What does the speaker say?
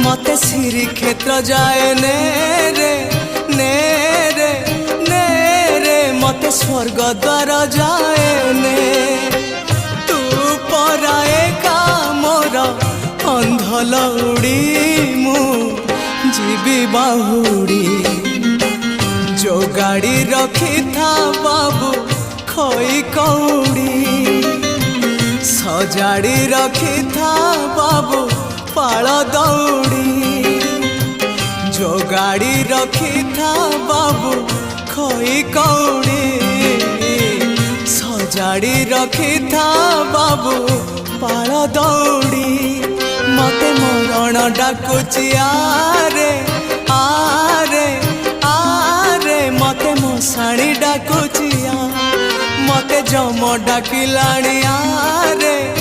मते श्री क्षेत्र जाए ने रे ने रे ने रे मते स्वर्ग द्वार जाए ने तू पराए का मोर अंधलौड़ी मु जीवी बाहुड़ी जो गाड़ी रखी था बाबू खई कौड़ी सजाड़ी रखी था बाबू पाल दौड़ी जो गाड़ी रखी था बाबू खई कौड़ी सजाड़ी रखी था बाबू पाल दौड़ी मते मरण डाकुची आरे आरे आरे मते मशाणी डाकुची मते जम डाकिलाणी आरे